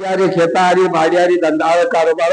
ખેતારી ભાડિયારી ધંધા કારોબાર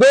2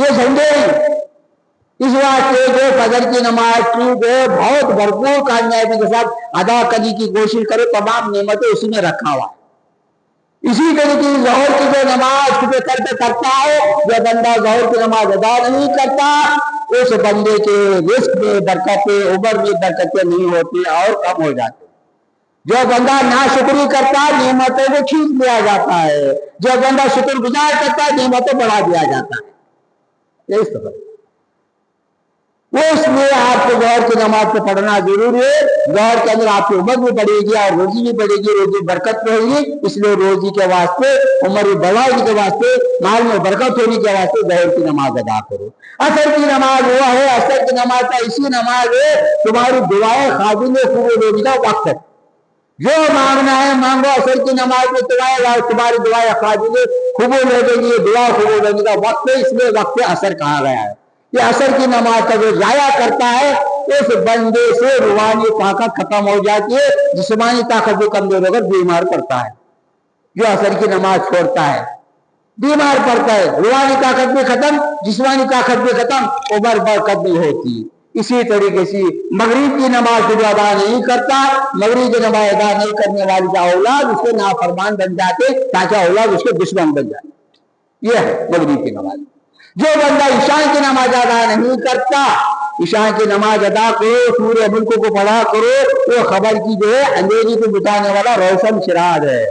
یہ سمجھے اس واسطے جو فجر کی نماز کی جو بہت بھرپور کامیابی کے ساتھ ادا کرنے کی کوشش کرے، تمام نعمتیں اسی میں رکھا ہوا. اسی طریقے سے ظہر کی جو نماز کرتا ہے، جو بندہ ظہر کی نماز ادا نہیں کرتا اس بندے کے رزق میں برکتیں، عمر میں برکتیں نہیں ہوتی اور کم ہو جاتی. جو بندہ ناشکری کرتا ہے نعمتوں کو کھینچ لیا جاتا ہے، جو بندہ شکر گزار کرتا ہے نعمتوں بڑھا دیا جاتا ہے. اس طرح وہ اس لیے آپ کو ظہر کی نماز کو پڑھنا ضروری ہے. ظہر کے اندر آپ کی عمر بھی بڑھے گی اور روزی بھی بڑھے گی، روزی برکت میں ہوگی. اس لیے روزی کے واسطے، عمر بڑھانے کے واسطے، مال میں برکت ہونے کے واسطے ظہر کی نماز ادا کرو. اثر کی نماز وہ ہے، اثر کی نماز کا اسی نماز ہے تمہاری دعائیں قابل قبول ہونے کا وقت ہے. جو مانگنا ہے مانگو. اثر کی نماز میں تمہاری دعائیں قابل قبول ہو گئی، دعا قبول ہونے کا وقت ہے، اس لیے وقت اثر کہا گیا ہے. یہ اثر کی نماز کا جو ضائع کرتا ہے اس بندے سے روحانی طاقت ختم ہو جاتی ہے، جسمانی طاقت بھی کمزور ہو کر بیمار پڑتا ہے. جو اثر کی نماز چھوڑتا ہے بیمار پڑتا ہے، روحانی طاقت بھی ختم، جسمانی طاقت بھی ختم، عمر برکت نہیں ہوتی. اسی طریقے سے مغرب کی نماز جو ادا نہیں کرتا، مغرب کی نماز ادا نہیں کرنے والی کا اولاد اس کے نافرمان بن جاتے تاکہ اولاد اس کے دشمن بن جائے. یہ ہے مغرب کی نماز. جو بندہ عشاء کی نماز ادا نہیں کرتا، عشاء کی نماز ادا کرو، سورہ ملک کو پڑھا کرو، وہ خبر کی جو ہے اندھیری کو بتانے والا روشن چراغ ہے.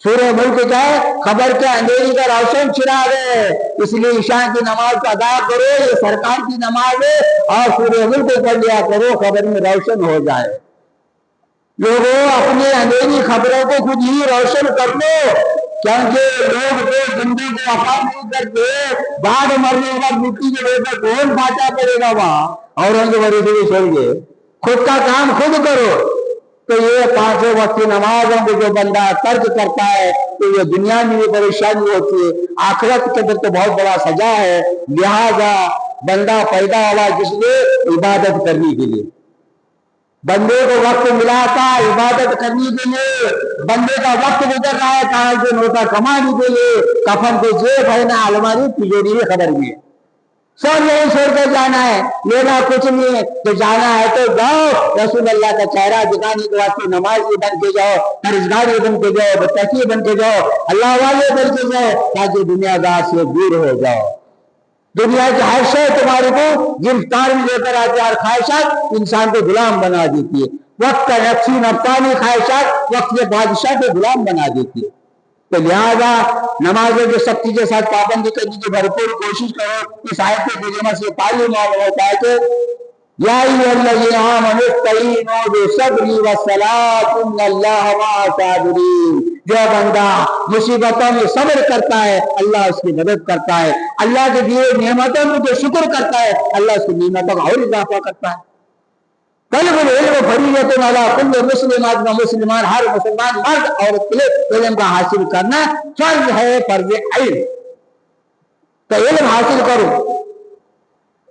سورہ ملک کیا ہے؟ خبر کے اندھیری کا روشن چراغ ہے. اس لیے عشاء کی نماز کو ادا کرو، یہ سرکار کی نماز ہے، اور سورہ ملک کو پڑھ لیا کرو، خبر میں روشن ہو جائے. لوگوں اپنے اندھیری خبروں کو خود ہی روشن کر لو، کیونکہ لوگ جو زندگی کو وفا نہیں کرتے، بعد مرنے کے بعد مٹی کے اوپر کون بانٹا پڑے گا وہاں، اور ان کے بڑے سے چھوڑ گئے. خود کا کام خود کرو. تو یہ پانچوں وقت کی نمازوں کو جو بندہ ترک کرتا ہے تو یہ دنیا میں بھی پریشانی ہوتی ہے، آخرت کے اندر تو بہت بڑا سزا ہے. لہذا بندہ پیدا ہوا جس نے عبادت کرنے کے لیے، بندے کو وقت ملا تھا عبادت کرنے کے لیے. بندے کا وقت گزر رہا ہے کہاں سے نوٹا کمانے کے لیے، کفن کو جیب ہے نہ الماری تجوری میں خبر بھی ہے. سب نہیں چھوڑ کر جانا ہے، لینا کچھ نہیں ہے، تو جانا ہے تو جاؤ. رسول اللہ کا چہرہ دکھانے کے واسطے نمازی بن کے جاؤ، پرہیزگار بن کے جاؤ، متقی بن کے جاؤ، اللہ والے بن کے جاؤ، تاکہ دنیا دار سے دور ہو جاؤ. دنیا کی ہر شے تمہارے کو گرفتار میں لے کر آتی ہے، اور خواہشات انسان کو غلام بنا دیتی ہے. وقت کا نفسی نفسانی خواہشات وقت کے بادشاہ کو غلام بنا دیتی ہے. تو لہذا نمازوں کے سختی کے ساتھ پابندی کرنے کی بھرپور کوشش کرو. اس آیت کے ترجمہ سے تعلیم معلوم ہوتا ہے کہ یا ایھا الذین آمنوا استعینوا بالصبر والصلاۃ ان اللہ مع الصابرین. جو بندہ مصیبتوں میں صبر کرتا ہے اللہ اس کی مدد کرتا ہے. اللہ کے دیے نعمتوں میں جو شکر کرتا ہے اللہ اس کی نعمتوں کا اور اضافہ کرتا ہے. طلب العلم فریضۃ علی کل مسلمات و مسلمان. ہر مسلمان مرد عورت کے لیے علم کا حاصل کرنا فرض ہے، فرض عین. تو علم حاصل کرو.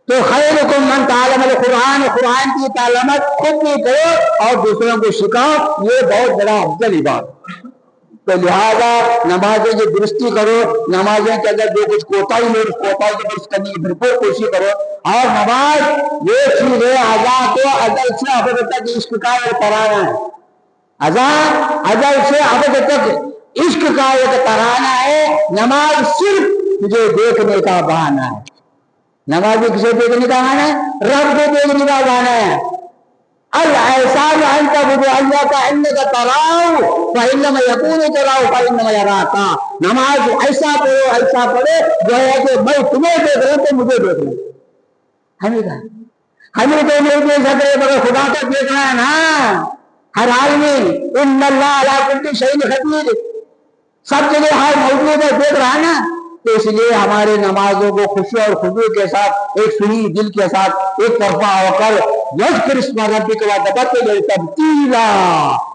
تو خیرکم من تعلم القرآن، قرآن کی تعلیمات خود بھی کرو اور دوسروں کو سکھاؤ. یہ بہت بڑا افضل عبادت. تو لہذا نمازیں کی درستی کرو. نمازیں کے اندر جو کچھ کوتاہی ہے اس کوتاہی کو درست کرنے کی بھرپور کوشش کرو. اور نماز یہ چیز ہے اذان تو ازل سے ابد تک عشق کا ایک ترانہ ہے. اذان ازل سے ابد تک عشق کا ایک ترانہ ہے. نماز صرف تجھے دیکھنے کا بہانہ ہے. نماز بھی کسے دیکھنے کا بہانہ ہے؟ رب کو دیکھنے کا بہانہ ہے. الاحسان ان تعبد اللہ کانک تراہ فان لم یکن تراہ فانما یراک. نماز ایسا پڑھو جو ہے کہ میں تمہیں دیکھ رہا ہوں تو مجھے دیکھ رہا ہوں. ہمیں تو نہیں دیکھ سکتے مگر خدا تو دیکھ رہا ہے نا ہر حال میں. ان اللہ علی کل شیء قدیر. سب جگہ حال موجود ہے، دیکھ رہا ہے نا. تو اس لیے ہمارے نمازوں کو خوشی اور خضوع کے ساتھ ایک سنی دل کے ساتھ ایک طرفہ ہو کر یذکر اسم ربک وتبتل تبتیلا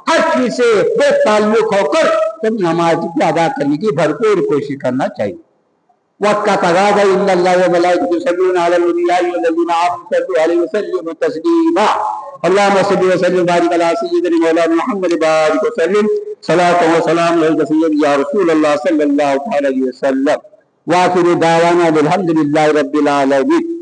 ہر چیز سے بے تعلق ہو کر تم نماز کو ادا کرنے کی بھرپور کوشش کرنا چاہیے. وقت کا تقاضا ان اللہ وملائکتہ یصلون علی النبی یا ایھا الذین آمنوا صلوا علیہ وسلموا تسلیما. اللهم صل وسلم وبارك على سيدنا مولانا محمد وبارك وسلم صلاة وسلام علیک سیدنا یا رسول اللہ صلی اللہ علیہ وسلم. وآخر دعوانا الحمدللہ رب العالمین.